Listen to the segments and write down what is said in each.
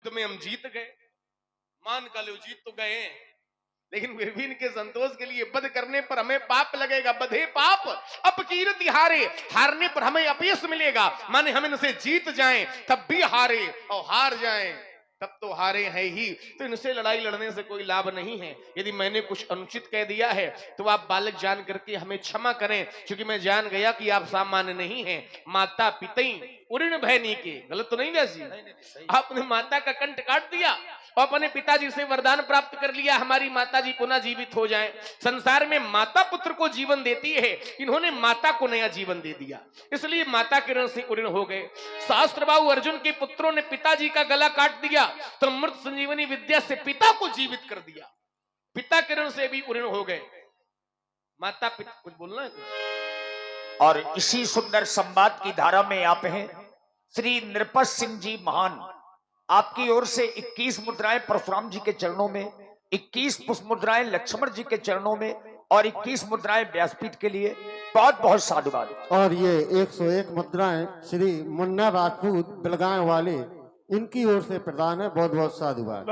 युद्ध में हम जीत गए, मान का लो जीत तो गए, लेकिन फिर भी इनके संतोष के लिए वध करने पर हमें पाप लगेगा। बधे पाप अपकीर्ति हारे, हारने पर हमें अपयश मिलेगा। माने हम इनसे जीत जाएं तब भी हारे, और हार जाएं तब तो हारे हैं ही। तो इनसे लड़ाई लड़ने से कोई लाभ नहीं है। यदि मैंने कुछ अनुचित कह दिया है तो आप बालक जान करके हमें क्षमा करें, क्योंकि मैं जान गया कि आप सामान्य नहीं हैं। माता पिता उऋण भैनी के, गलत तो नहीं वैसी? आपने माता का कंठ काट दिया और अपने पिताजी से वरदान प्राप्त कर लिया, हमारी माताजी पुनः जीवित हो जाएं। संसार में माता पुत्र को जीवन देती है, इन्होंने माता को नया जीवन दे दिया, इसलिए माता के ऋण से उऋण हो गए। सहस्त्रबाहु अर्जुन के पुत्रों ने पिताजी का गला काट दिया तो मृत संजीवनी विद्या से पिता को जीवित कर दिया, पिता के ऋण से भी उऋण हो गए। माता पिता, कुछ बोलना है कुछ? और इसी सुंदर संवाद की धारा में आप हैं श्री नृपत सिंह जी महान, आपकी ओर से 21 मुद्राएं परशुराम जी के चरणों में, 21 पुष्प मुद्राएं लक्ष्मण जी के चरणों में और 21 मुद्राएं व्यासपीठ के लिए बहुत बहुत साधुवाद। और ये 101 मुद्राएं श्री मुन्ना राजपूत बिलगांव वाले, इनकी ओर से प्रदान है। बहुत बहुत साधुवाद।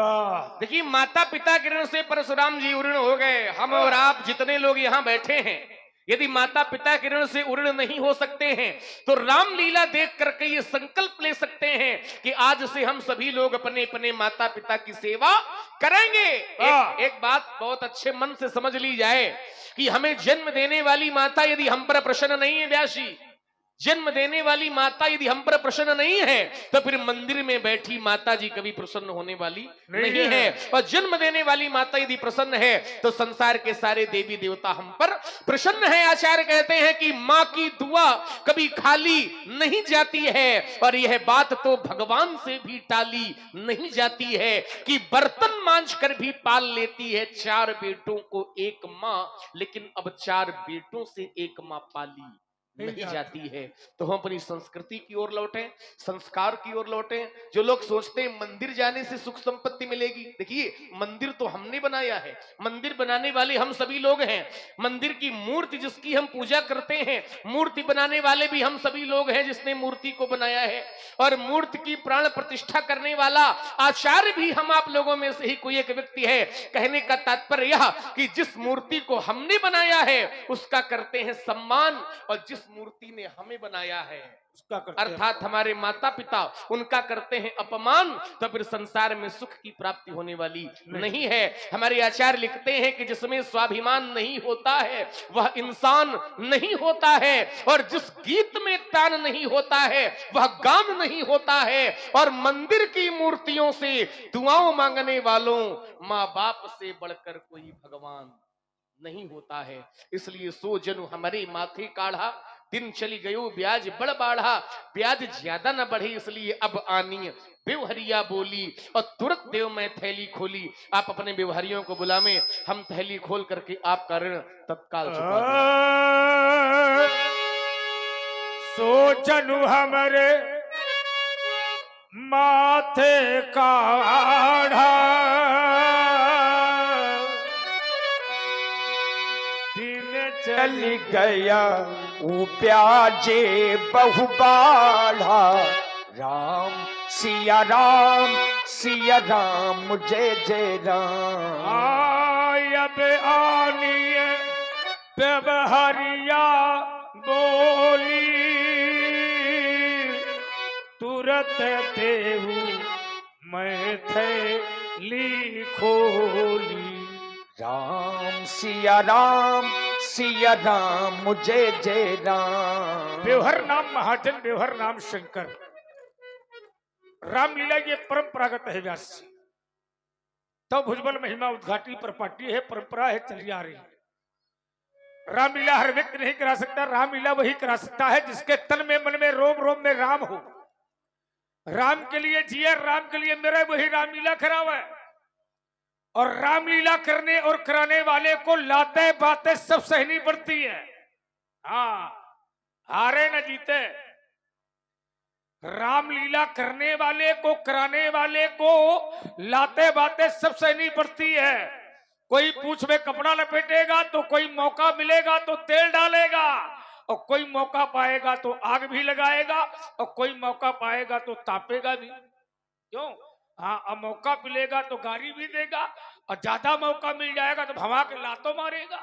देखिए, माता पिता के ऋण से परशुराम जी उऋण हो गए। हम और आप जितने लोग यहाँ बैठे हैं, यदि माता पिता के ऋण से उऋण नहीं हो सकते हैं तो रामलीला देख करके ये संकल्प ले सकते हैं कि आज से हम सभी लोग अपने अपने माता पिता की सेवा करेंगे। एक बात बहुत अच्छे मन से समझ ली जाए कि हमें जन्म देने वाली माता यदि हम पर प्रसन्न नहीं है, व्यासी, जन्म देने वाली माता यदि हम पर प्रसन्न नहीं है तो फिर मंदिर में बैठी माता जी कभी प्रसन्न होने वाली नहीं है। और जन्म देने वाली माता यदि प्रसन्न है तो संसार के सारे देवी देवता हम पर प्रसन्न है। आचार्य कहते हैं कि माँ की दुआ कभी खाली नहीं जाती है, और यह बात तो भगवान से भी टाली नहीं जाती है कि बर्तन मांझ कर भी पाल लेती है 4 बेटों को एक माँ, लेकिन अब 4 बेटों से एक माँ पाली नहीं जाती है। तो हम अपनी संस्कृति की ओर लौटें, संस्कार की ओर लौटें। जो लोग सोचते हैं मंदिर जाने से सुख संपत्ति मिलेगी, देखिए मंदिर तो हमने बनाया है, मंदिर बनाने वाले हम सभी लोग हैं। मंदिर की मूर्ति जिसकी हम पूजा करते हैं, मूर्ति बनाने वाले भी हम सभी लोग हैं जिसने मूर्ति को बनाया है। और मूर्ति की प्राण प्रतिष्ठा करने वाला आचार्य भी हम आप लोगों में से ही कोई एक व्यक्ति है। कहने का तात्पर्य यह कि जिस मूर्ति को हमने बनाया है उसका करते हैं सम्मान, और जिस मूर्ति ने हमें बनाया है उसका अर्थात हमारे माता पिता, उनका करते हैं अपमान, तो फिर संसार में सुख की प्राप्ति होने वाली नहीं है। हमारे आचार्य लिखते हैं कि जिसमें स्वाभिमान नहीं होता है वह इंसान नहीं होता है, और जिस गीत में तान नहीं होता है वह गान नहीं होता है, और मंदिर की मूर्तियों से दुआओं मांगने वालों माँ बाप से बढ़कर कोई भगवान नहीं होता है। इसलिए सो जनु हमारे माथे काढ़ा, दिन चली गयो ब्याज बड़ बाढ़ा, ब्याज ज्यादा न बढ़े इसलिए अब आनी व्यवहारिया बोली, और तुरंत देव में थैली खोली। आप अपने व्यवहारियों को बुलावे, हम थैली खोल करके आपका ऋण तत्काल चुका दें। सो जनु हमारे माथे काढ़ा, चल गया प्याजे बहु बाढ़ा, राम सिया राम जय जय राम। अब आनी व्यवहारिया बोली, तुरत देहू मैं थैली खोली, राम सिया राम जय जय राम। व्यवहार नाम महाजन, व्यवहार नाम शंकर। रामलीला ये परंपरागत है व्यास जी। तो भुजबल महिमा उद्घाटी परपाटी है, परंपरा है, चली आ रही है। रामलीला हर व्यक्ति नहीं करा सकता, रामलीला वही करा सकता है जिसके तन में मन में रोम रोम में राम हो। राम के लिए जिया, राम के लिए मेरा, वही रामलीला करा हुआ है। और रामलीला करने और कराने वाले को लाते बातें सब सहनी पड़ती है। हाँ, हारे न जीते। रामलीला करने वाले को, कराने वाले को लाते बातें सब सहनी पड़ती है। कोई पूंछ में कपड़ा लपेटेगा तो कोई मौका मिलेगा तो तेल डालेगा, और कोई मौका पाएगा तो आग भी लगाएगा, और कोई मौका पाएगा तो तापेगा भी। क्यों? हाँ, अब मौका मिलेगा तो गाड़ी भी देगा, और ज्यादा मौका मिल जाएगा तो भवा के लातों मारेगा,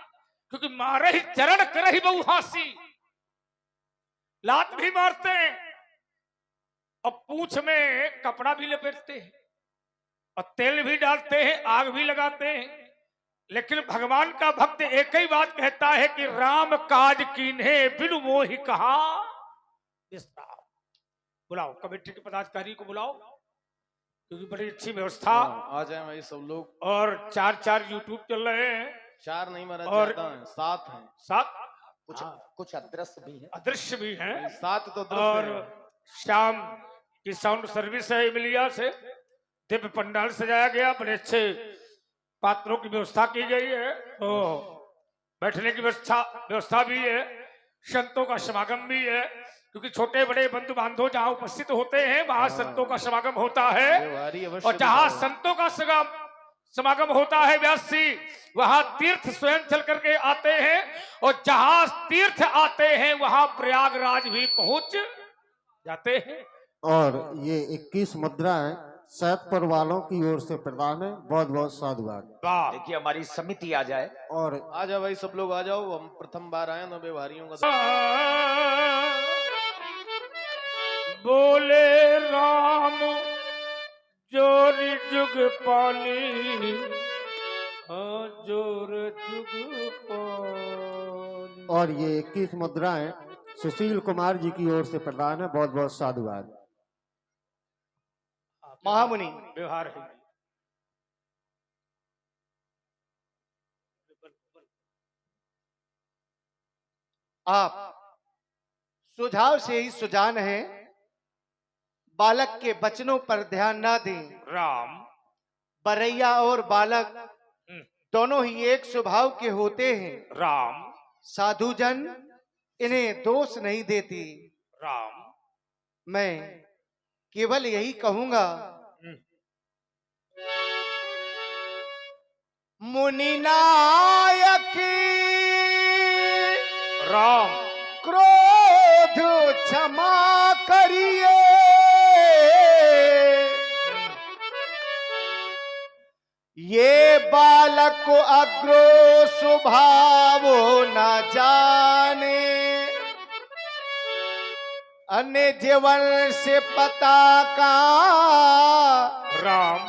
क्योंकि मारे ही चरण करे ही बहु हासी, लात भी मारते हैं और पूंछ में कपड़ा भी लपेटते हैं और तेल भी डालते हैं, आग भी लगाते हैं। लेकिन भगवान का भक्त एक ही बात कहता है कि राम काज कीन्हे बिनु मोहि कहा विश्राम। बुलाओ कमेटी के पदाधिकारी को बुलाओ, क्योंकि बड़ी अच्छी व्यवस्था। आ जाए भाई सब लोग। और 4 यूट्यूब चल रहे हैं, 4 नहीं महाराज, और ज्यादा हैं, 7 हैं। 7 कुछ अदृश्य भी है। अदृश्य भी हैं। 7 तो दृश्य और हैं। शाम की साउंड सर्विस है एमिलिया से, दिव्य पंडाल सजाया गया, बड़े अच्छे पात्रों की व्यवस्था की गई है, तो बैठने की व्यवस्था भी है, संतों का समागम भी है, क्योंकि छोटे बड़े बंधु बांधव जहाँ उपस्थित होते हैं वहां संतों का समागम होता है, और जहाँ संतों का समागम होता है व्यास जी, वहां तीर्थ स्वयं चल करके आते हैं, और जहां तीर्थ आते हैं वहां प्रयागराज भी पहुंच जाते हैं। और ये 21 मुद्राएं सैदपुर वालों की ओर से प्रदान है। बहुत बहुत साधुवाद। देखिए हमारी समिति आ जाए। और आ जाओ भाई सब लोग आ जाओ, हम प्रथम बार आए ना व्यवहारियों का। बोले राम जोर जुग पाली, जोर जुग पाली। और ये 21 मुद्राएं सुशील कुमार जी की ओर से प्रदान है। बहुत बहुत साधुवाद। महामुनि व्यवहार है। आप सुझाव से ही सुजान हैं, बालक के वचनों पर ध्यान ना दें। राम बरैया और बालक दोनों ही एक स्वभाव के होते हैं। राम साधुजन इन्हें दोष नहीं देती। राम मैं केवल यही कहूंगा, मुनि नायक राम क्रोध क्षमा करिए, ये बालक को अग्रो स्वभाव न जाने, अन्य जीवन से पता का राम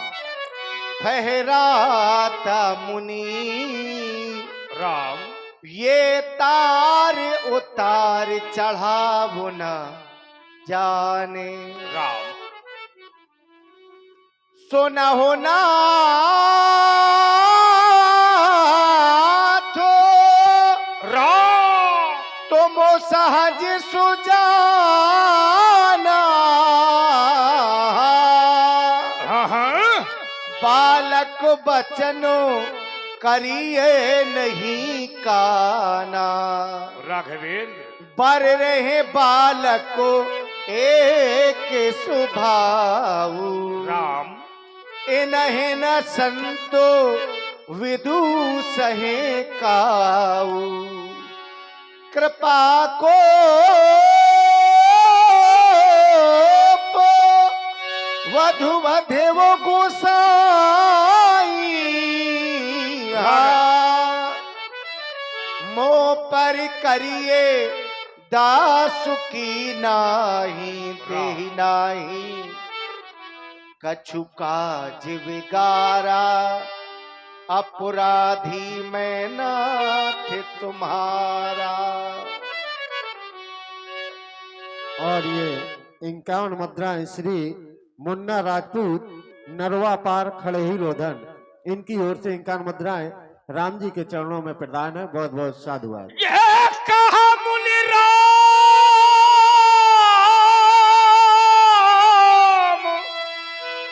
फहराता मुनि, राम ये तार उतार चढ़ाव न जाने। राम सोना होना तो राम तुम सहज सुजाना, बालक बचनों करिए नहीं काना। राघवेंद्र बर रहे बालक को एक स्वभाव, राम इन्हें न संतो विदु सहे काऊ, कृपा को वधु वधेव गोसाई, मो पर करिए दास की नाही देहि नाही, कछु काज विगारा अपराधी मैं नाथ तुम्हारा। और ये 51 मुद्राएं श्री मुन्ना राजपूत नरवा पार खड़े ही रोधन, इनकी ओर से 51 मुद्राएं राम जी के चरणों में प्रदान है। बहुत बहुत साधुवाद। यह कहा मुनि राम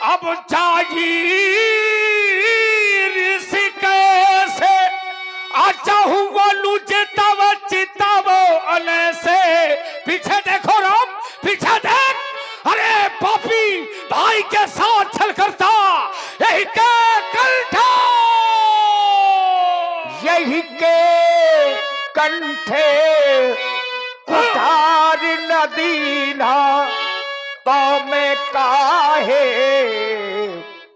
अब जागी ऋषि कैसे, आचाहू वालू चिताव चिताव अले से। पीछे देखो राम, पीछे देख, अरे पापी भाई के साथ छल करता, यही के कंठा, यही के कंठे उतार नदीना, तो मैं काहे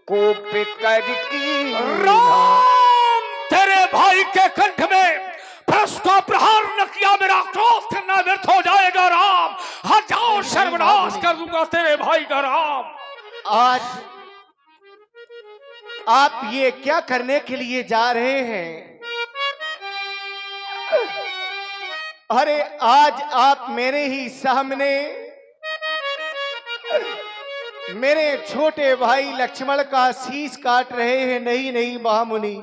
कोपित करकी राम तेरे भाई के कंठ में फरस का प्रहार न किया, मेरा क्रोध करना व्यर्थ हो जाएगा राम। हजार सर्वनाश कर दूंगा तेरे भाई का राम। आज आप ये क्या करने के लिए जा रहे हैं? अरे आज आप मेरे ही सामने मेरे छोटे भाई लक्ष्मण का शीश काट रहे हैं। नहीं नहीं महामुनि,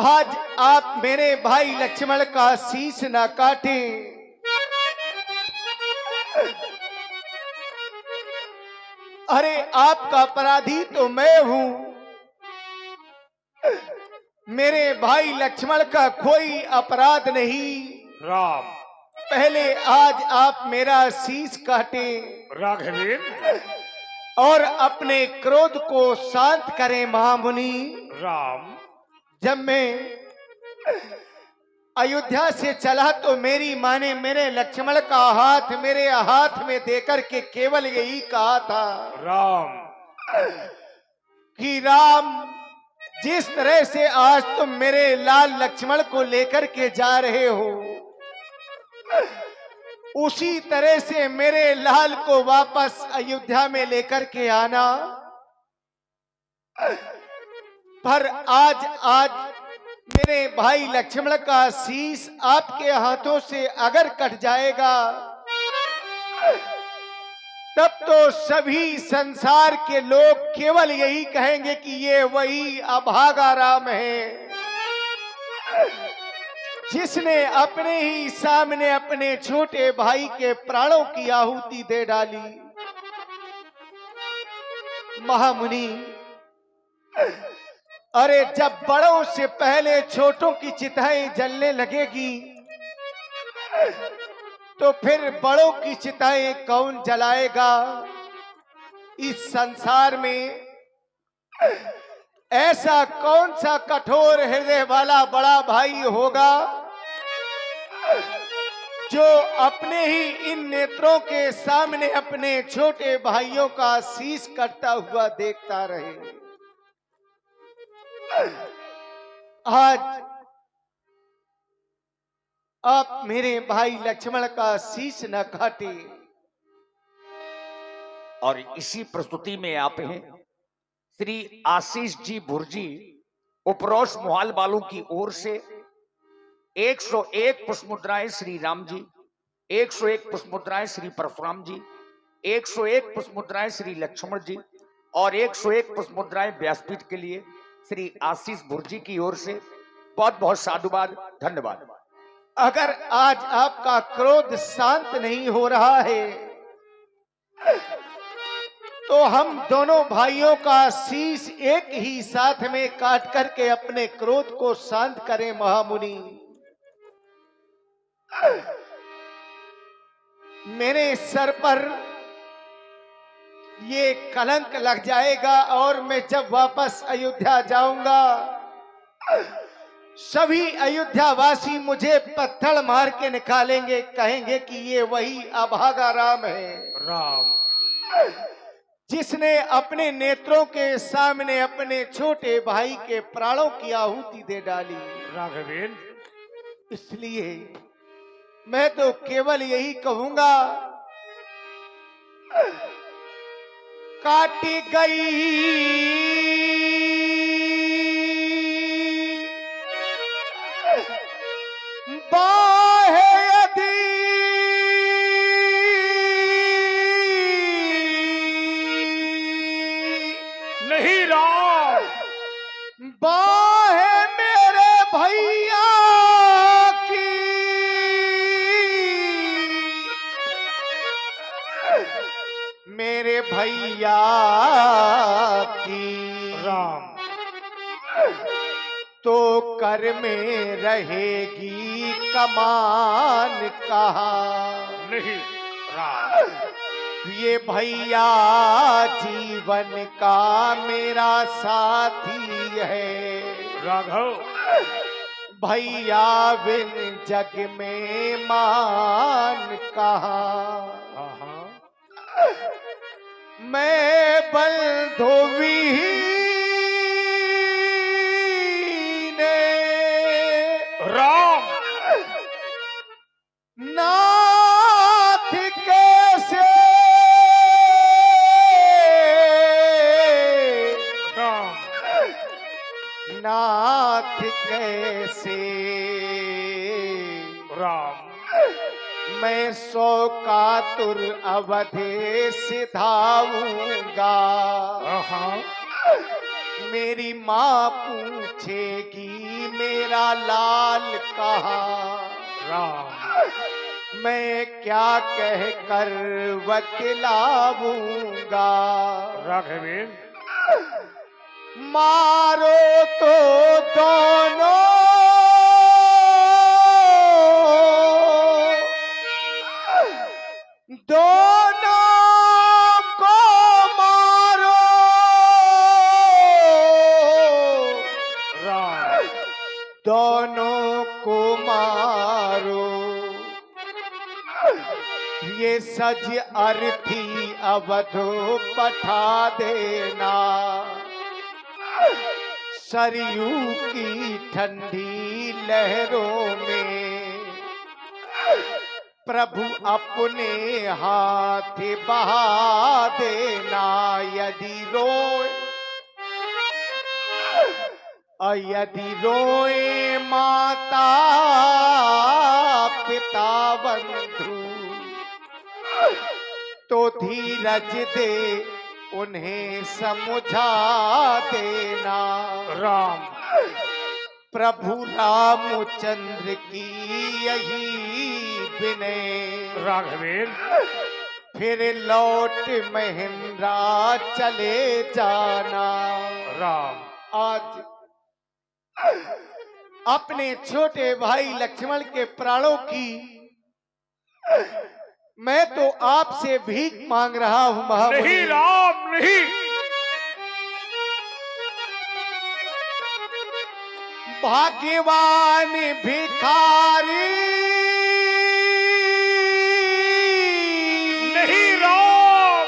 आज आप मेरे भाई लक्ष्मण का शीश ना काटें। अरे आपका अपराधी तो मैं हूं, मेरे भाई लक्ष्मण का कोई अपराध नहीं। राम पहले आज आप मेरा शीश काटें राघवेंद्र, और अपने क्रोध को शांत करें महामुनि। राम जब मैं अयोध्या से चला तो मेरी माँ ने मेरे लक्ष्मण का हाथ मेरे हाथ में देकर के केवल यही कहा था राम कि राम, जिस तरह से आज तुम मेरे लाल लक्ष्मण को लेकर के जा रहे हो, उसी तरह से मेरे लाल को वापस अयोध्या में लेकर के आना। पर आज मेरे भाई लक्ष्मण का शीश आपके हाथों से अगर कट जाएगा, तब तो सभी संसार के लोग केवल यही कहेंगे कि ये वही अभागा राम है, जिसने अपने ही सामने अपने छोटे भाई के प्राणों की आहुति दे डाली। महामुनि, अरे जब बड़ों से पहले छोटों की चिताएं जलने लगेगी, तो फिर बड़ों की चिताएं कौन जलाएगा? इस संसार में ऐसा कौन सा कठोर हृदय वाला बड़ा भाई होगा जो अपने ही इन नेत्रों के सामने अपने छोटे भाइयों का शीश कटता हुआ देखता रहे। आज आप मेरे भाई लक्ष्मण का शीश न काटे। और इसी प्रस्तुति में आप हैं श्री आशीष जी भुर्जी, उपरोस मोहाल वालों की ओर से 101 पुष्प मुद्राएं श्री राम जी, 101 पुष्प मुद्राएं श्री परशुराम जी, 101 पुष्प मुद्राएं श्री लक्ष्मण जी और 101 पुष्प मुद्राएं व्यासपीठ के लिए श्री आशीष भुर्जी की ओर से बहुत बहुत साधुवाद, धन्यवाद। अगर आज आपका क्रोध शांत नहीं हो रहा है, तो हम दोनों भाइयों का शीश एक ही साथ में काट करके अपने क्रोध को शांत करें महामुनि। मेरे सर पर ये कलंक लग जाएगा और मैं जब वापस अयोध्या जाऊंगा, सभी अयोध्या वासी मुझे पत्थर मार के निकालेंगे, कहेंगे कि ये वही अभागा राम है, राम जिसने अपने नेत्रों के सामने अपने छोटे भाई के प्राणों की आहुति दे डाली। राघवेंद्र, इसलिए मैं तो केवल यही कहूंगा, काटी गई बाहें यदि नहीं राम, बाहें मेरे भैया की, मेरे भैया की राम तो कर में रहेगी कमान कहाँ। नहीं राम, ये भैया जीवन का मेरा साथी है, राघव भैया बिन जग में मान कहाँ। मैं बंधु विहीन राम नाथ कैसे राम नाथ कैसे राम मैं 100 कातुर अवधे सिधाऊंगा। हाँ मेरी माँ पूछेगी मेरा लाल कहाँ, राम मैं क्या कह कर बतलाऊंगा। राघवेंद्र मारो तो दोनों दोनों को मारो, राम दोनों को मारो। ये सज अर्थी अवधो पठा देना, सरयू की ठंडी लहरों में प्रभु अपने हाथ बहा देना। यदि रोए यदि रोए माता पिता बंधु, तो धीरज दे उन्हें समझा देना। राम प्रभु रामचंद्र की यही विनय, राघवेंद्र फिर लौट महेंद्रा चले जाना। राम आज अपने छोटे भाई लक्ष्मण के प्राणों की मैं तो आपसे भीख मांग रहा हूं महामुनि। नहीं राम नहीं, भाग्यवान भिखारी नहीं राम,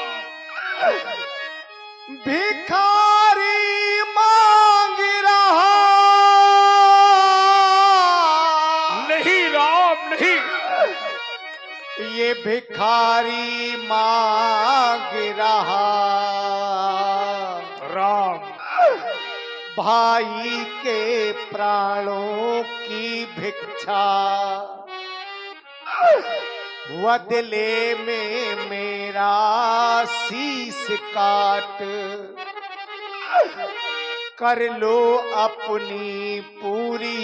भिखारी मांग रहा, नहीं राम नहीं, ये भिखारी मांग रहा। राम भाई के प्राणों की भिक्षा, बदले में मेरा शीश काट, कर लो अपनी पूरी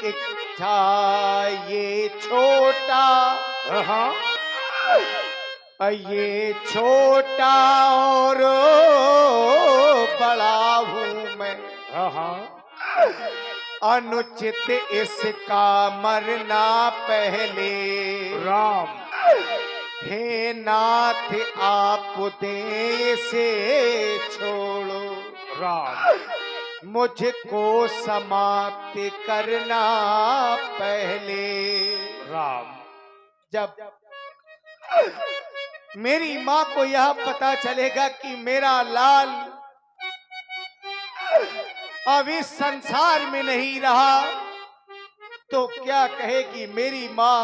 इच्छा। ये छोटा हाँ ये छोटा और बड़ा हूं मैं, हाँ अनुचित इसका मरना पहले। राम हे नाथ आप दे से छोड़ो, राम मुझको समाप्त करना पहले। राम जब मेरी माँ को यह पता चलेगा कि मेरा लाल अब इस संसार में नहीं रहा, तो क्या कहेगी मेरी माँ।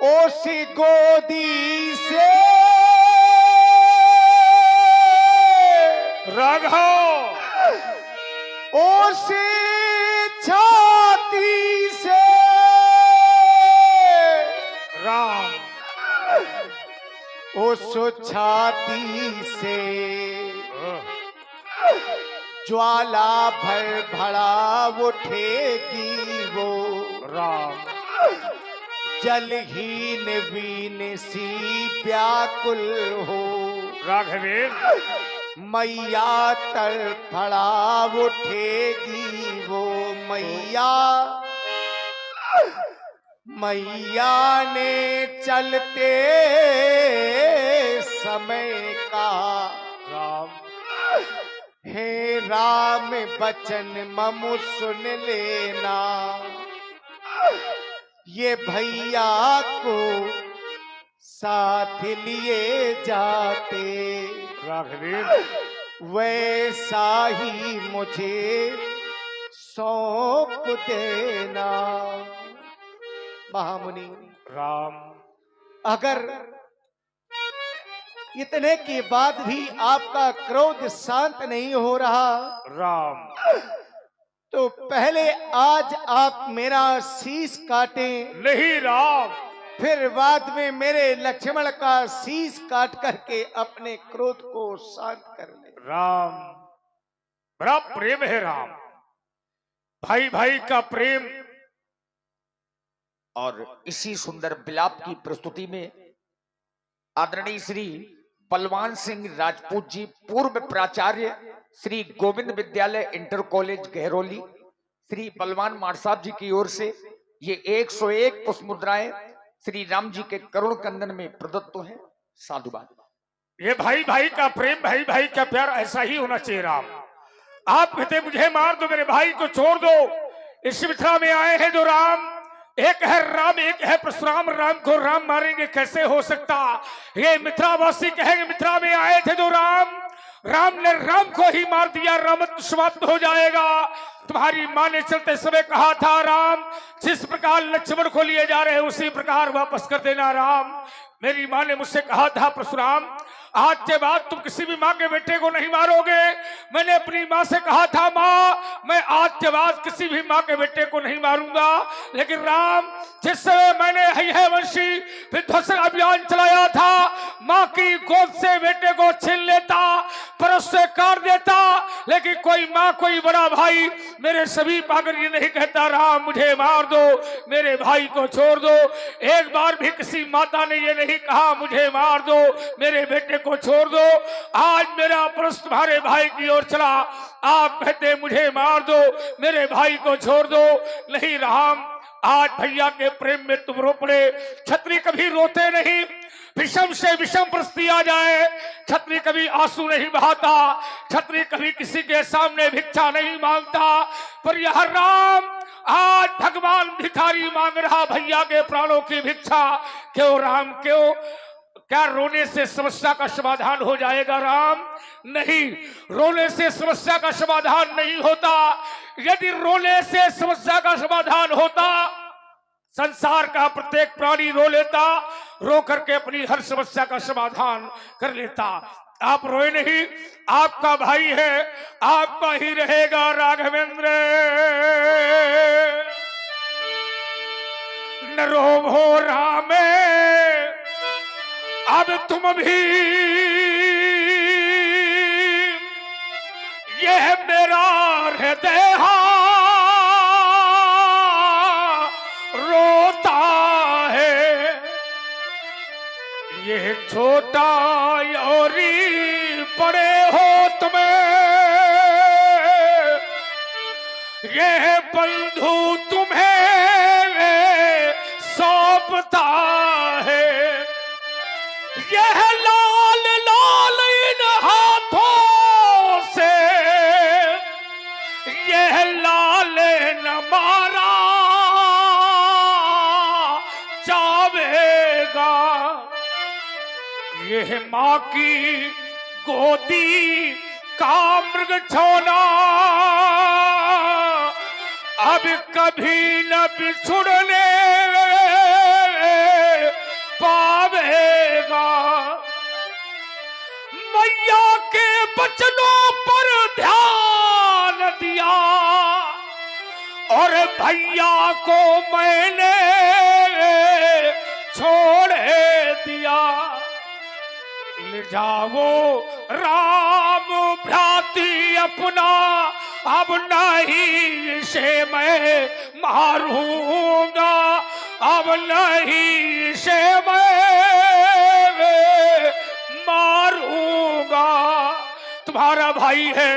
ओसी गोदी से राघव ओसी छाती से राम उस छाती से ज्वाला भर भड़ा उठेगी वो। राम जलहीन वीन सी व्याकुल हो, राघवेंद्र मैया तड़फड़ा उठेगी वो। मैया ने चलते समय का, राम हे राम बचन ममु सुन लेना। ये भैया को साथ लिए जाते, राघवेंद्र वैसा ही मुझे सौंप देना। महामुनि, राम, अगर इतने के बाद भी आपका क्रोध शांत नहीं हो रहा, राम, तो पहले आज आप मेरा शीश काटें, नहीं राम, फिर बाद में मेरे लक्ष्मण का शीश काट करके अपने क्रोध को शांत कर ले। राम, बड़ा प्रेम है राम, भाई भाई का प्रेम। और इसी सुंदर विलाप की प्रस्तुति में आदरणीय श्री बलवान सिंह राजपूत जी, पूर्व प्राचार्य श्री गोविंद विद्यालय इंटर कॉलेज गहरौली, श्री बलवान मार साहब जी की ओर से ये 101 पुष्प मुद्राएं श्री राम जी के करुण कंदन में प्रदत्त हैं। साधुवाद। ये भाई भाई का प्रेम, भाई भाई का प्यार ऐसा ही होना चाहिए राम। आप कहते मुझे मार दो, मेरे भाई को छोड़ दो। इस मिथिला में आए हैं जो राम, एक है राम, एक है परशुराम। राम को राम मारेंगे कैसे हो सकता? ये मिथिलावासी कहेंगे मिथिला में आए थे जो राम, राम ने राम को ही मार दिया, रामत्व समाप्त हो जाएगा। तुम्हारी माँ ने चलते समय कहा था राम, जिस प्रकार लक्ष्मण को लिए जा रहे हैं उसी प्रकार वापस कर देना राम। मेरी माँ ने मुझसे कहा था परशुराम, आज के बाद तुम किसी भी माँ के बेटे को नहीं मारोगे। मैंने अपनी माँ से कहा था माँ, मैं आज के बाद किसी भी माँ के बेटे को नहीं मारूंगा। लेकिन राम, जिस समय मैंने है वंशी विध्वंस अभियान चलाया था, माँ की गोद से बेटे को छीन लेता, परस से काट देता, लेकिन कोई माँ कोई बड़ा भाई मेरे सभी पागल ये नहीं कहता राम मुझे मार दो, मेरे भाई को छोड़ दो। एक बार भी किसी माता ने ये नहीं कहा मुझे मार दो, मेरे बेटे को छोड़ दो। आज मेरा प्रश्न तुम्हारे भाई की ओर चला, आप कहते मुझे मार दो, मेरे भाई को छोड़ दो। नहीं राम, आज भैया के प्रेम में तुम रो पड़े। छत्री कभी रोते नहीं, विषम से विषम परिस्थिति आ जाए छत्री कभी आंसू नहीं बहाता, छत्री कभी किसी के सामने भिक्षा नहीं मांगता। पर यह राम आज भगवान भिखारी मांग रहा भैया के प्राणों की भिक्षा। क्यों राम क्यों? क्या रोने से समस्या का समाधान हो जाएगा राम? नहीं, रोने से समस्या का समाधान नहीं होता। यदि रोने से समस्या का समाधान होता, संसार का प्रत्येक प्राणी रो लेता, रो करके अपनी हर समस्या का समाधान कर लेता। आप रोए नहीं, आपका भाई है, आपका ही रहेगा राघवेंद्र। न रोवो रामे, अब तुम भी, यह मेरा हृदय रोता है। यह छोटा योरी पड़े हो तुम्हें, यह बंधु तुम्हें सौंपता है। यह लाल लाल इन हाथों से, यह लाल न मारा जावेगा। यह माँ की गोदी का मृग छोना अब कभी न बिछुड़ने पावेगा। मैया के बचनों पर ध्यान दिया और भैया को मैंने छोड़ दिया। ले जाओ राम भ्राती अपना, अब नहीं इसे मैं मारूंगा, अब नहीं इसे मैं मारूंगा। तुम्हारा भाई है,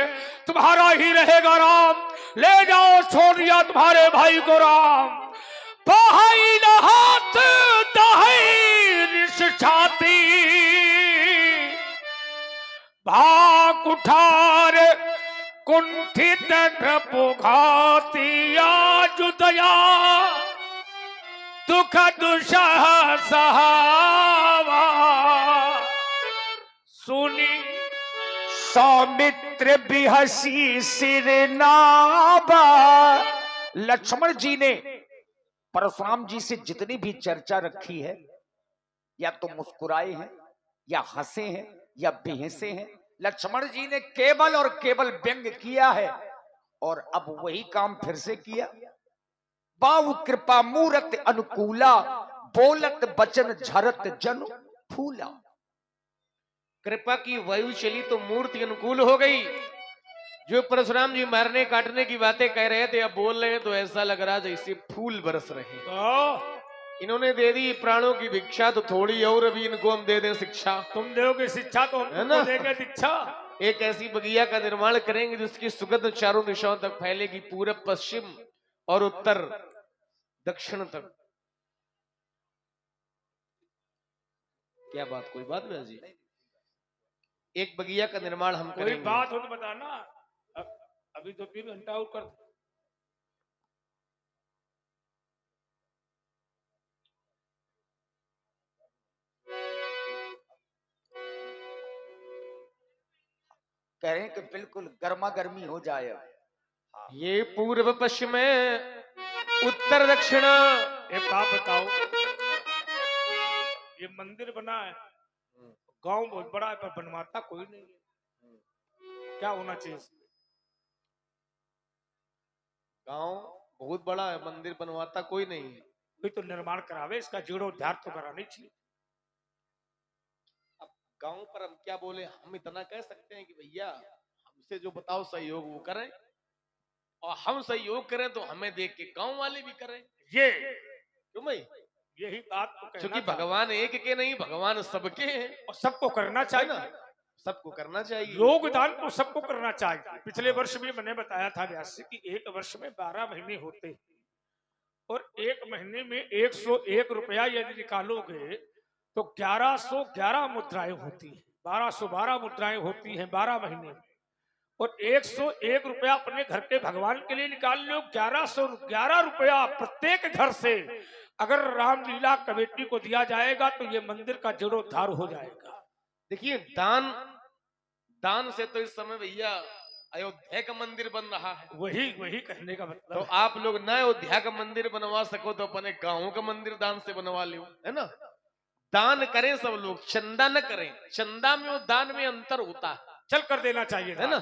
तुम्हारा ही रहेगा राम। ले जाओ, छोड़ दिया तुम्हारे भाई को राम। भाई न हाथ दहाई रिश छाती, भाग उठार कुंठित नृपुघाती। आज दया सुख दुसह सहावा सुनी सौमित्र बिहसी सिर नावा। लक्ष्मण जी ने परशुराम जी से जितनी भी चर्चा रखी है, या तो मुस्कुराए हैं, या हंसे हैं, या बेहसे हैं। लक्ष्मण जी ने केवल और केवल व्यंग किया है, और अब वही काम फिर से किया। बाहु कृपा मूरत अनुकूला, बोलत बचन झरत जन फूला। कृपा की वायु चली तो मूर्ति अनुकूल हो गई। जो परशुराम जी मारने काटने की बातें कह रहे थे, अब बोल रहे हैं तो ऐसा लग रहा जैसे फूल बरस रहे हैं। तो इन्होंने दे दी प्राणों की भिक्षा, तो थोड़ी और अभी इनको हम दे दें शिक्षा। तुम दोगे शिक्षा तो हम है ना? तुमको देंगे दीक्षा। एक ऐसी बगिया का निर्माण करेंगे जिसकी सुगंध चारों दिशाओं तक फैलेगी, पूरब पश्चिम और उत्तर दक्षिण तक। क्या बात, कोई बात नहीं जी? एक बगिया का निर्माण हम कोई करेंगे। बात हो तो बताना। अभी तो 3 घंटा और कर। कह रहे हैं कि बिल्कुल गर्मा गर्मी हो जाए। अब ये पूर्व पश्चिम उत्तर दक्षिण। एक बात बताओ, ये मंदिर बना है, गांव बहुत बड़ा है, पर बनवाता कोई नहीं है। क्या होना चाहिए इसमें? गांव बहुत बड़ा है, मंदिर बनवाता कोई नहीं है। कोई तो निर्माण करावे, इसका जीर्णोद्धार तो करानी चाहिए। अब गांव पर हम क्या बोले? हम इतना कह सकते हैं कि भैया हमसे जो बताओ सहयोग वो करें, और हम सहयोग करें तो हमें देख के गांव वाले भी करें। ये क्यों भाई? यही बात तो कहना क्योंकि था। भगवान एक के नहीं, भगवान सबके हैं। और सबको करना है चाहिए ना? सबको करना चाहिए। योगदान तो सबको करना चाहिए। पिछले वर्ष भी मैंने बताया था व्यास जी कि एक वर्ष में 12 महीने होते हैं, और एक महीने में 101 रुपया यदि निकालोगे तो 1111 मुद्राएं होती हैं। 1212 मुद्राएं होती हैं 12 महीने में, और 101 रुपया अपने घर के भगवान के लिए निकाल लो। 1111 रुपया प्रत्येक घर से अगर रामलीला कमेटी को दिया जाएगा तो ये मंदिर का जीर्णोद्धार हो जाएगा। देखिए, दान दान से तो इस समय भैया अयोध्या का मंदिर बन रहा है। वही कहने का मतलब तो है। आप लोग न अयोध्या का मंदिर बनवा सको तो अपने गांव का मंदिर दान से बनवा लो, है ना? दान करें सब लोग, चंदा न करें। चंदा में और दान में अंतर होता चल कर देना चाहिए है ना?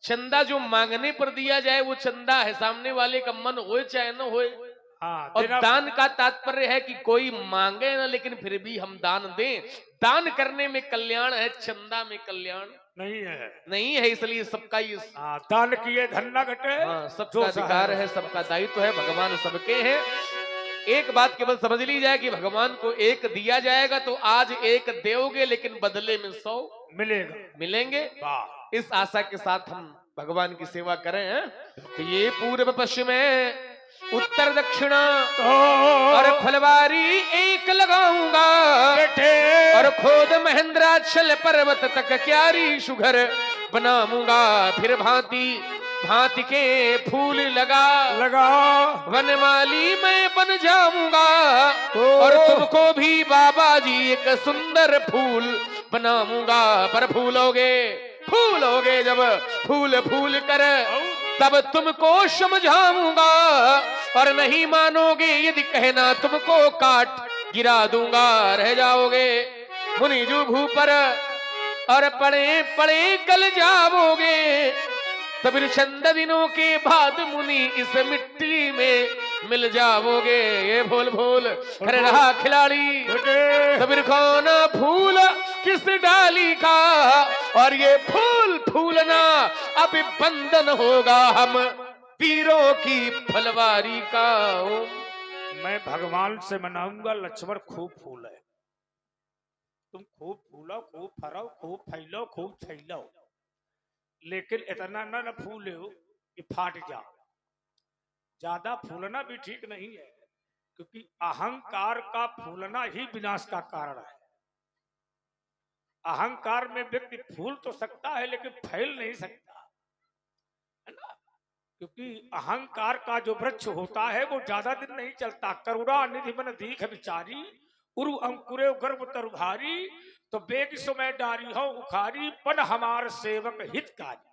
चंदा जो मांगने पर दिया जाए वो चंदा है, सामने वाले का मन होए चाहे न होए। हाँ, और देना- दान का तात्पर्य है कि कोई मांगे ना, लेकिन फिर भी हम दान दें। दान करने में कल्याण है, चंदा में कल्याण नहीं है। इसलिए सबका ये दान किए धन न घटे। हाँ, सबका अधिकार है, सबका दायित्व है, भगवान सबके हैं। एक बात केवल समझ ली जाए कि भगवान को एक दिया जाएगा तो आज एक दोगे, लेकिन बदले में 100 मिलेंगे। इस आशा के साथ हम भगवान की सेवा करें। हैं? तो ये पूर्व पश्चिम उत्तर दक्षिण और फलवारी एक लगाऊंगा, और खोद महेंद्राचल पर्वत तक क्यारी सुघर बनाऊंगा। फिर भांति भांति के फूल लगा वनमाली मैं बन जाऊंगा, और तुमको भी बाबा जी एक सुंदर फूल बनाऊंगा। पर फूलोगे जब फूल फूल कर तब तुमको समझाऊंगा, और नहीं मानोगे यदि कहना तुमको काट गिरा दूंगा। रह जाओगे मुनि जू भू पर, और पड़े पड़े गल जाओगे। तब चंद दिनों के बाद मुनि इस मिट्टी में मिल जाओगे। ये भोल भोल कर रहा खिलाड़ी, तब कौन फूल किस डाली का, और ये फूल फूलना अब बंधन होगा हम वीरों की फलवारी का। मैं भगवान से मनाऊंगा लक्ष्मण खूब फूल है, तुम खूब फूलो, खूब फरो, खूब फैलो, खूब छैलो, लेकिन इतना न फूलो कि फाट जाओ। ज्यादा फूलना भी ठीक नहीं है, क्योंकि अहंकार का फूलना ही विनाश का कारण है। अहंकार में व्यक्ति फूल तो सकता है लेकिन फैल नहीं सकता, है ना? क्योंकि अहंकार का जो वृक्ष होता है वो ज्यादा दिन नहीं चलता। करुणा निधि मन दीख विचारी, उरु अंकुरे गर्भ तरु भारी, तो बेग समय डारी हो उखारी, पन हमार सेवक हितकारी।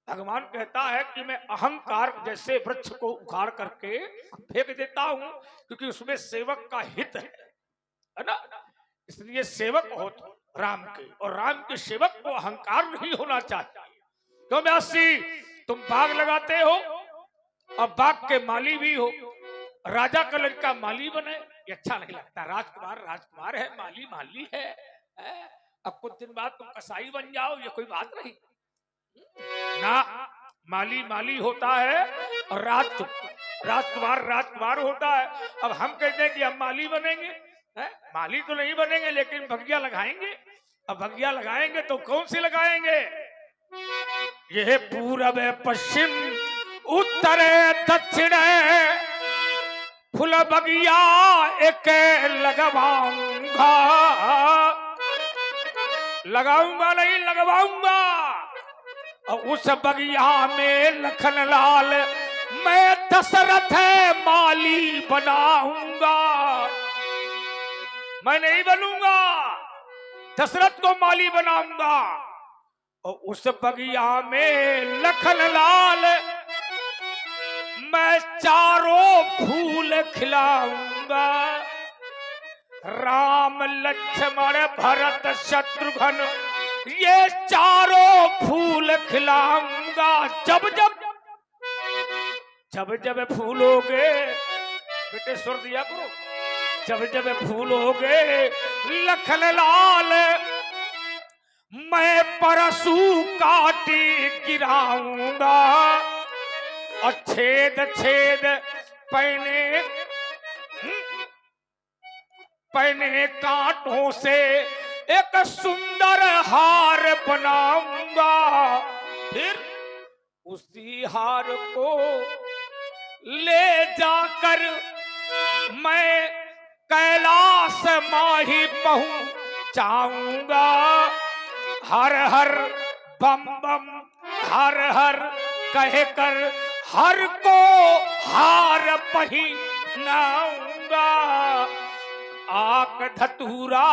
भगवान कहता है कि मैं अहंकार जैसे वृक्ष को उखाड़ करके फेंक देता हूं, क्योंकि उसमें सेवक का हित है ना। इसलिए सेवक हो तो राम के, और राम के सेवक को अहंकार नहीं होना चाहिए। तो व्यासी, तुम बाग लगाते हो और बाग के माली भी हो, राजा का लड़का माली बने, ये अच्छा नहीं लगता। राजकुमार राजकुमार है, माली माली है। अब कुछ दिन बाद तुम कसाई बन जाओ, ये कोई बात नहीं ना। माली माली होता है और राजकुमार राजकुमार होता है। अब हम कहते हैं कि हम माली बनेंगे, माली तो नहीं बनेंगे लेकिन भगिया लगाएंगे। अब भगिया लगाएंगे तो कौन सी लगाएंगे? यह पूरब पश्चिम उत्तर दक्षिण फुल बगिया एक लगवाऊंगा, लगाऊंगा नहीं लगवाऊंगा। और उस बगिया में लखन लाल मैं दशरथ माली बनाऊंगा। मैं नहीं बनूंगा, दशरथ को माली बनाऊंगा। और उस बगिया में लखन लाल मैं चारों फूल खिलाऊंगा। राम लक्ष्मण भरत शत्रुघ्न ये चारों फूल खिलाऊंगा। जब जब फूलोगे, बेटे सुर दिया करो, जब जब फूलोगे लखन लाल मैं परशु काटी गिराऊंगा। और छेद छेद पहने कांटों से एक सुंदर हार बनाऊंगा। फिर उसी हार को ले जाकर मैं कैलाश माही पहुंचाऊंगा। हर हर बम बम हर हर कहकर हर को हार पहनाऊंगा। आक धतूरा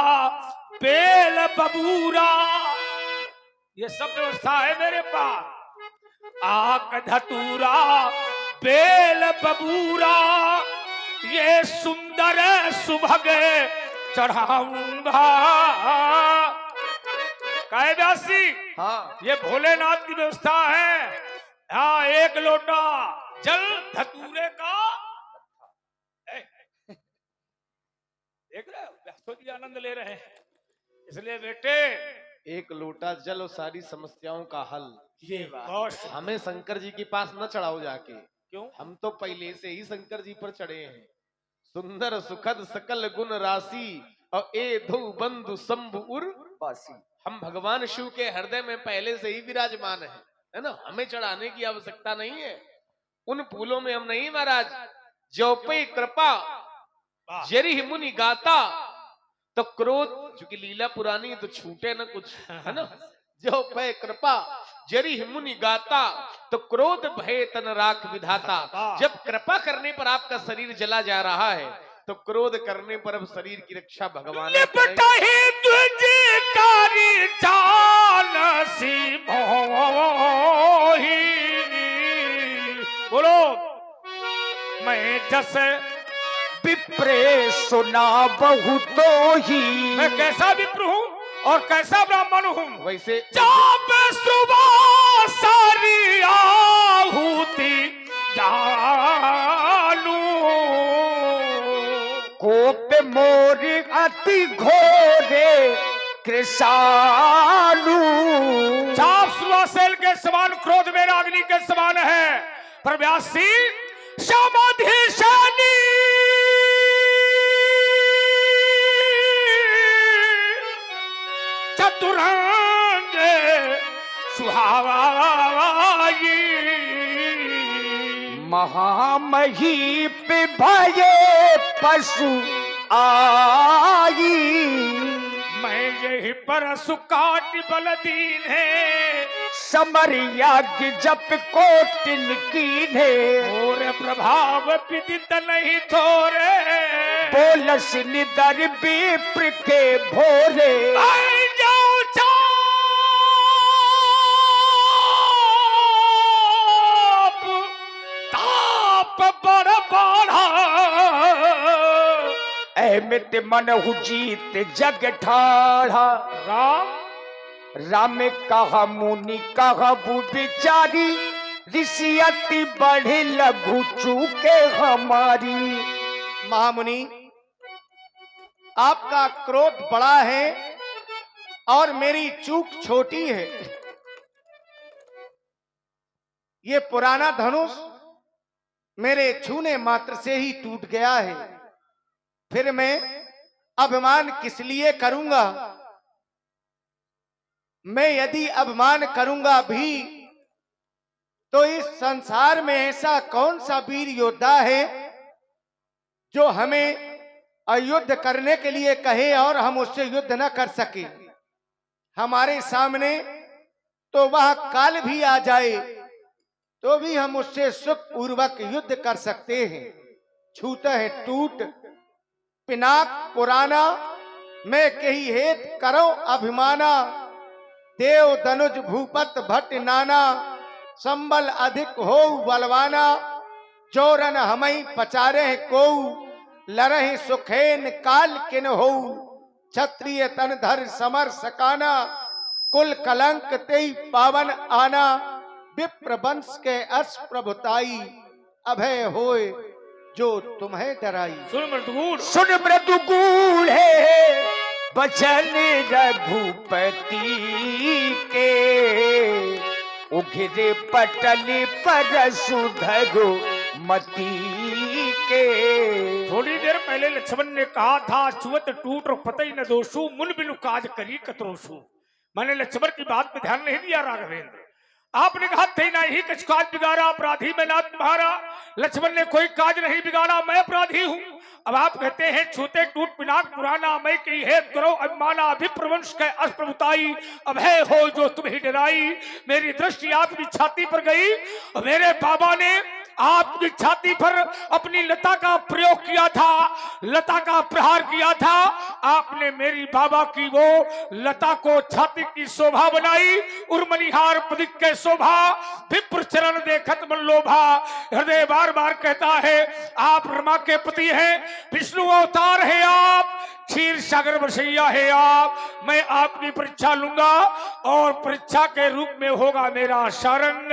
बेल बबूरा ये सब व्यवस्था है मेरे पास। आक धतूरा बेल बबूरा ये सुंदर सुभग चढ़ाऊंगा। काय व्यासी, हाँ, ये भोलेनाथ की व्यवस्था है। हाँ, एक लोटा जल धतूरे का, देख रहे हो व्यासों जी आनंद ले रहे हैं। इसलिए बेटे एक लोटा जल और सारी समस्याओं का हल। ये बहुत हमें शंकर जी के पास न चढ़ाओ जाके, क्यों? हम तो पहले से ही शंकर जी पर चढ़े हैं। सुंदर सुखद सकल गुण राशि और ए धो बंधु शंभु उर्वासी। हम भगवान शिव के हृदय में पहले से ही विराजमान है ना। हमें चढ़ाने की आवश्यकता नहीं है। उन फूलों में हम नहीं महाराज। जो पे कृपा जरी मुनि गाता, तो क्रोध, चूंकि लीला पुरानी है तो छूटे ना कुछ, है ना। जो पे कृपा जरी मुनि गाता, तो क्रोध भय तन राख विधाता। जब कृपा करने पर आपका शरीर जला जा रहा है, तो क्रोध करने पर अब शरीर की रक्षा भगवान ने बोलो। मैं जस विप्रे सुना बहुतो ही, मैं कैसा विप्र हूँ और कैसा ब्राह्मण हूँ। वैसे जब सुबह सारी आहुति डालू, कोप मोर अति घोरे कृषालु। चाप सुबह के समान क्रोध मेरा अग्नि के समान है। पर व्यासी समाधिशाली चतुरंग सुहावाई, महामही पे भये पशु आई। मैं यही परशु काट बल दीन है समरिया की जप कोटिन कीन्हे, और प्रभाव विदित नहीं थोरे, बोलस निदर विप्र के भोरे। आई जाओ चाप ताप बड़ बाढ़ा, अहमित मन जीत जग ठाढ़ा। राम राम कहा मुनि कहा विचारी, ऋषि अति बढ़े लघु चूके हमारी। महामुनि, आपका क्रोध बड़ा है और मेरी चूक छोटी है। ये पुराना धनुष मेरे छूने मात्र से ही टूट गया है, फिर मैं अभिमान किस लिए करूंगा? मैं यदि अभिमान करूंगा भी तो इस संसार में ऐसा कौन सा वीर योद्धा है जो हमें अयुद्ध करने के लिए कहे और हम उससे युद्ध न कर सके? हमारे सामने तो वह काल भी आ जाए तो भी हम उससे सुख पूर्वक युद्ध कर सकते हैं। छूता है टूट पिनाक पुराना, मैं कही हेत करो अभिमाना। देव दनुज भूपत भट्ट नाना, संबल अधिक हो बलवाना। जोरन हमई पचारे को, लरहि सुखेन काल किन हो। क्षत्रिय तन धर समर सकाना, कुल कलंक तेई पावन आना। विप्र वंश के अस प्रभुताई, अभय होए जो तुम्हें डराई। सुन मृदुगुण, सुन मृदुगुण है बचन रघुपति के, उघरे पटल पर सुधरो मती के। थोड़ी देर पहले लक्ष्मण ने कहा था छुअत टूट और पतई न दोषु, मुन बिनु काज करी कतरोसु। मैंने लक्ष्मण की बात पे ध्यान नहीं दिया राघवेंद्र। आपने कहा थे ना ही कुछ काज बिगाड़ा, अपराधी मैं नाथ तुम्हारा। लक्ष्मण ने कोई काज नहीं बिगाड़ा, मैं अपराधी हूँ। अब आप कहते हैं छूते टूट पिनाक पुराना, मैं की है करो अभिमाना। विप्रवंश के अप्रभुताई, अभय हो जो तुम्हें डराई। मेरी दृष्टि आपकी छाती पर गई और मेरे बाबा ने आपकी छाती पर अपनी लता का प्रयोग किया था, लता का प्रहार किया था। आपने मेरी बाबा की वो लता को छाती की शोभा बनाई, उर्मनिहार पदिक के शोभा। विप्र चरण देखत मन लोभा, हृदय बार बार कहता है आप रमा के पति हैं, विष्णु अवतार है आप, क्षीर सागर बसैया है आप। मैं आपकी परीक्षा लूंगा और परीक्षा के रूप में होगा मेरा सारंग।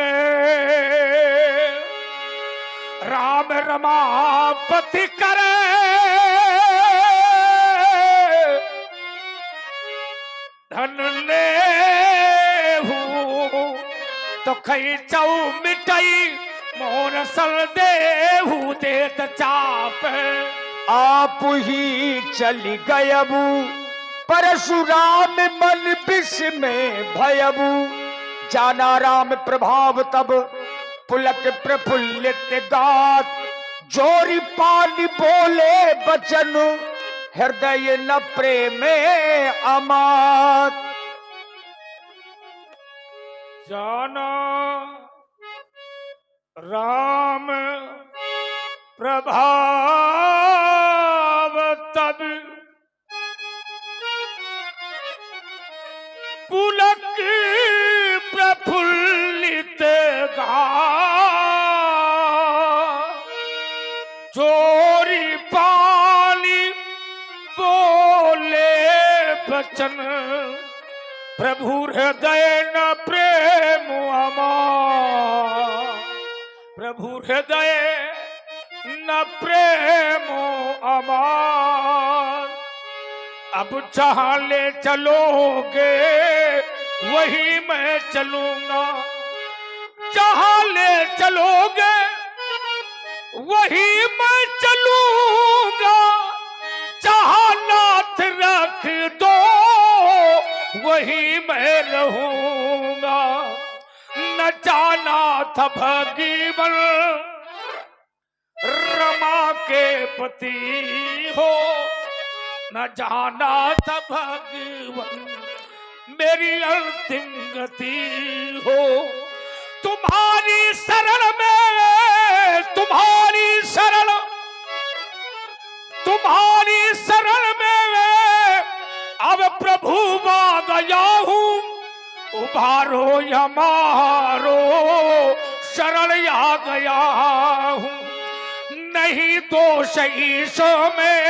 राम रमापति करे धन ले तो खई चौ मिटई, मोर सल देहू देत चाप। आप ही चली गयबू परशुराम मन विष में भयबू। जाना राम प्रभाव तब पुलक प्रफुल्लित गात, जोरी पानी बोले बचन हृदय न प्रेम अमात। जाना राम प्रभाव तब पुलक प्रफुल्लित गात, जोरी पानी बोले बचन प्रभु हृदय न प्रेम अमार। प्रभु हृदय न प्रेम अमार। अब जहां ले चलोगे वही मैं चलूंगा, जहां ले चलोगे वही मैं चलूंगा। जहां नाथ रख दो वही मैं रहूंगा। न जाना था भगीवन रमा के पति हो, न जाना था भगवान मेरी अंतिम गति हो। तुम्हारी शरण में, तुम्हारी शरण में अब प्रभु आ गया हूँ, उबारो हमारो शरण आ गया हूँ। नहीं दोष ईशो में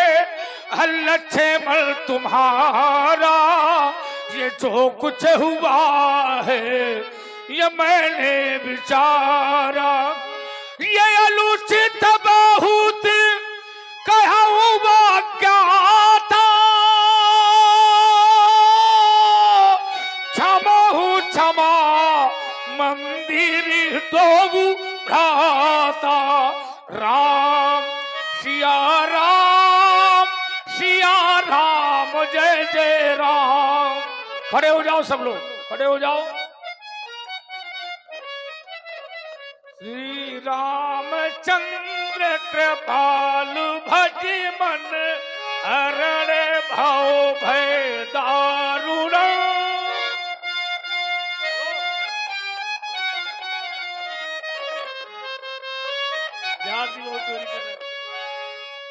लक्ष्मण तुम्हारा, ये जो कुछ हुआ है ये मैंने विचारा। ये अनुचित बहुत कहा हुआ क्या था, क्षमा मंदिर दो भ्राता। राम सिया राम, सिया राम, जय जय राम। खड़े हो जाओ सब लोग, खड़े हो जाओ। श्री रामचंद्र कृपालु भज मन, हरण भाव भय दारुण।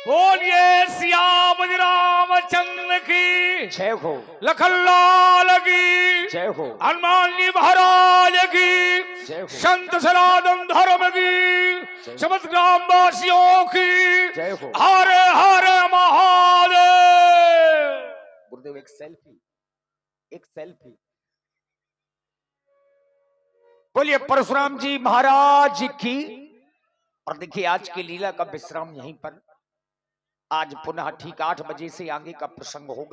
बोलिए श्याम रामचंद्र की जय हो, लखन लाल की जय हो, हनुमान जी महाराज की, जय हो, संत सनातन धर्म की, समस्त ग्रामवासियों की जय हो। हर हर महादेव। गुरुदेव एक सेल्फी, एक सेल्फी। बोलिए परशुराम जी महाराज की। और देखिए आज की लीला का विश्राम यहीं पर। आज पुनः ठीक 8 बजे से आगे का प्रसंग होगा।